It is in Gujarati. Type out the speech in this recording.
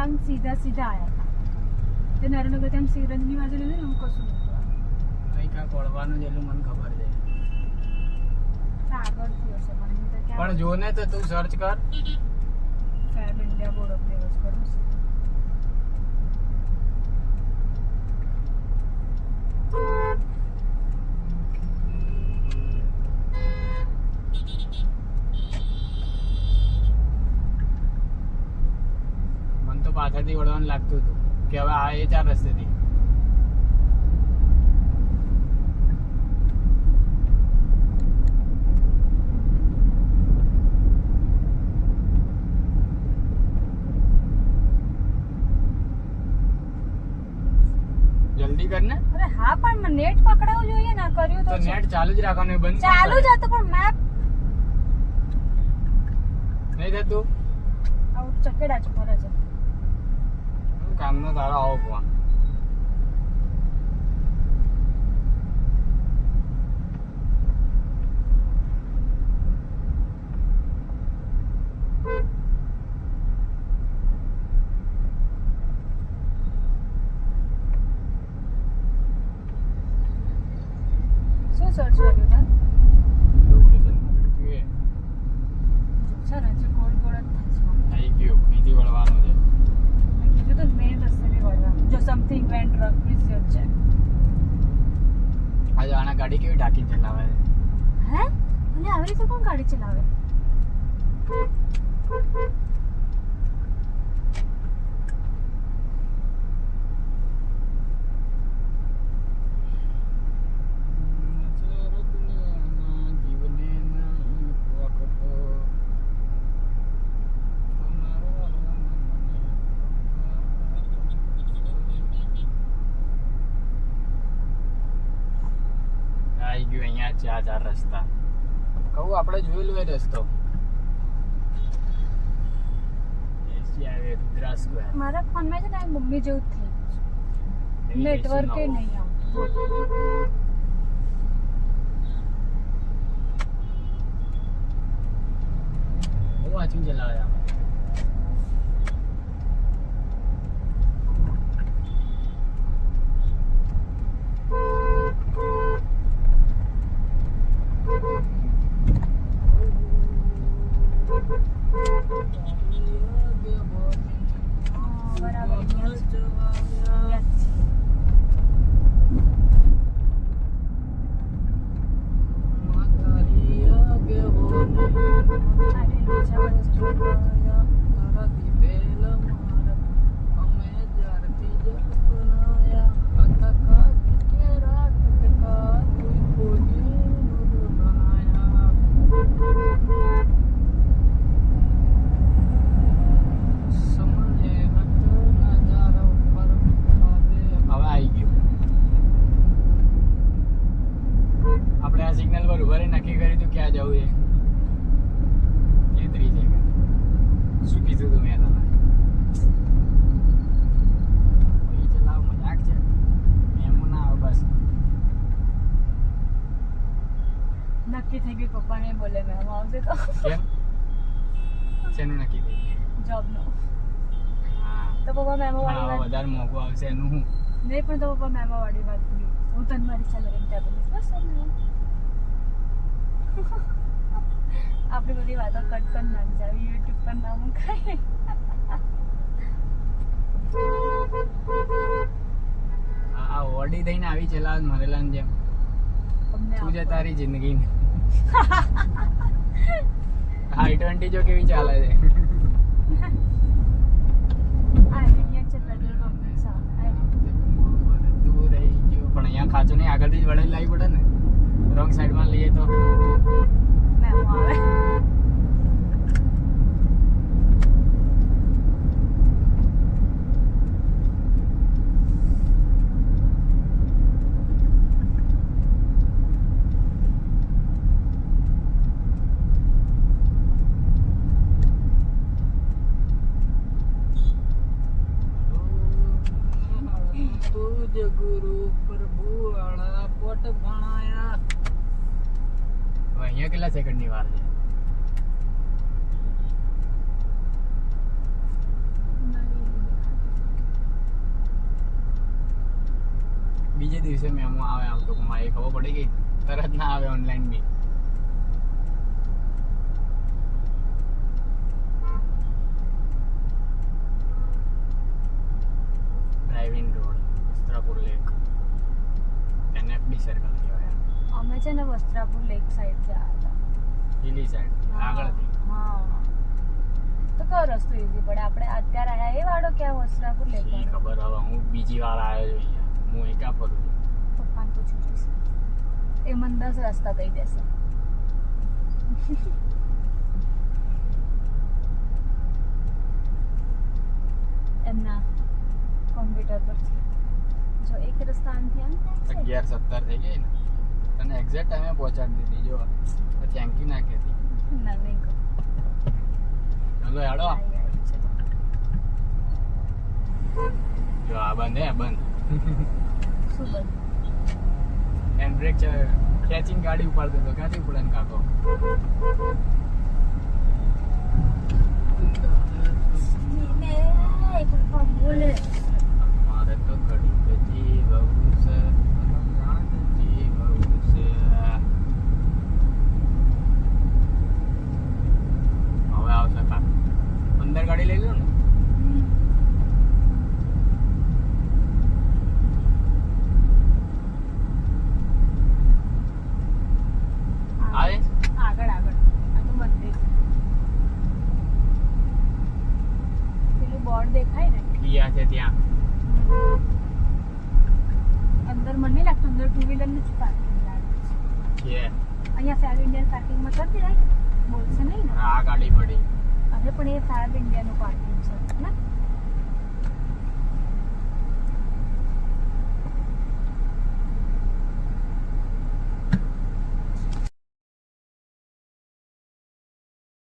આમ સીધા આયા હતા તે નરેન્દ્રનગર થી આમ સિરંજની બાજુ લઈને એવું કશું નહોતું કઈ કા પડવાનું જ એટલું મને ખબર છે આગળથી હશે પણ જો ને તો તું સર્ચ કર fab India board of divorce કરું મને તો પાછળથી વળવાનું લાગતું હતું કે હવે આ એ 4 રસ્તેથી જલ્દી કર ને અરે હા પણ નેટ પકડાવું જોઈએ ના કર્યું તો નેટ ચાલુ જ રાખવાનું બંધ ચાલુ જ હતું પણ મેપ નહીં થતું આવું ચકેડા જ ફરે છે કામનો તારો આવો ફોન શું સર્ચ કર્યું તા લોકેશન મોકલ્યું તું એ છે ને જે ગોળ ગોળ જ થાય છે આવી ગયું અહીંથી વળવાનું છે મેં કીધું તો મેન રસ્તે બી વળવાનું જો something vent wrong please your check આજે આના ગાડી કેવી ઢાંકી ચલાવે હે અને આવી રીતે કોણ ગાડી ચલાવે આવી ગયું અહીંયા 4 રસ્તા કહું આપણે જોયેલું એ રસ્તો એસી હાઈવે રુદ્રા સ્ક્વેર મારા ફોનમાં છે ને મમ્મી જેવું જ થઈ ગયું નેટવર્ક એ નહીં આવતું બહુ વાંચું ચલાવે આમ સિગ્નલ પર ઉભા રહી નક્કી કર્યું તું ક્યાં જવું છે 33 છે શું કીધું તું મેં તને ભાઈ ચલાવ મજાક છે એમ ના આવે બસ નક્કી થઈ ગયું પપ્પાને બોલે મેમ આવશે તો કેમ શેનું નક્કી થઈ ગયું જોબનું હા તો પપ્પા મેમો વાળી વાત વધારે મોંઘું આવશે એનું હું નહીં પણ તો પપ્પા મેમો વાળી વાત કરી હું તને મારી સેલરી ત્યાં બોલીશ બસ આપણી બધી વાતો કટ કર નાખી જાવી યુટ્યુબ પર ના મુકાય આ ઓડી થઈને આવી ચલાવ મરેલા જેમ તું છે તારી જિંદગી i20 જો કેવી ચાલે છે તું રહી ગયો પણ અહીંયા ખાચું નહીં આગળથી જ વળે લાવી પડે ને રોંગ સાઈડમાં લઈએ તો મેમો આવે ગુરુ પ્રભુ વાળા પોટ ભણાયા અહીંયા કેટલા સેકન્ડની વાર છે બીજે દિવસે મેમો આવે આમ તો મારે ખબર પડી ગઈ તરત ના આવે ઓનલાઈન બી driving road Vastrapur lake NFD circle કહેવાય અમે છે ને વસ્ત્રાપુર લેક સાઈડ થી આવ્યા હતા પેલી સાઈડ આગળથી હા તો કયો રસ્તો ઈઝી પડે આપણે અત્યારે આયા એ વાળો કે આ વસ્ત્રાપુર લેક ઈ વાળો? ખબર હવે હું બીજી વાર આવ્યો છું અહીંયા હું એકા ફરું છું પપ્પાને પૂછી જોઈશ એ મને 10 રસ્તા કહી દેશે એમના કોમ્પ્યુટર પરથી જો એક રસ્તા આમથી આમ થાય છે 11:17 થઈ ગઈ ને તને એક્ઝેક્ટ ટાઈમે પહોંચાડી દીધી જો થેન્ક યુ ના કહેતી ના નહીં કહું ચલો હેડો આઈ, ચલો. જો આ બંધ હે બંધ શું બંધ હેન્ડ બ્રેક છે ખેંચીને ગાડી ઉપાડ દેતો ક્યાંથી ઉપડે ને કાકો બોલે મારે તો ઘડી જીવવું છે જીવવું છે હવે આવશે કાક અંદર ગાડી લઈ લો ને આવે આગળ આગળ આ તો મંદિર પેલું બોર્ડ દેખાય ને કિયા છે ત્યાં અંદર મને નહીં લાગતું અંદર 2 વ્હીલર નું જ પાર્કિંગ લાગે છે છે અહીંયા ફેર ઇન્ડિયન પાર્કિંગમાં કરી દેવાય બોલશે નહીં ને આ ગાડી પડી હવે પણ એ ફેર ઇન્ડિયાનું પાર્કિંગ છે ને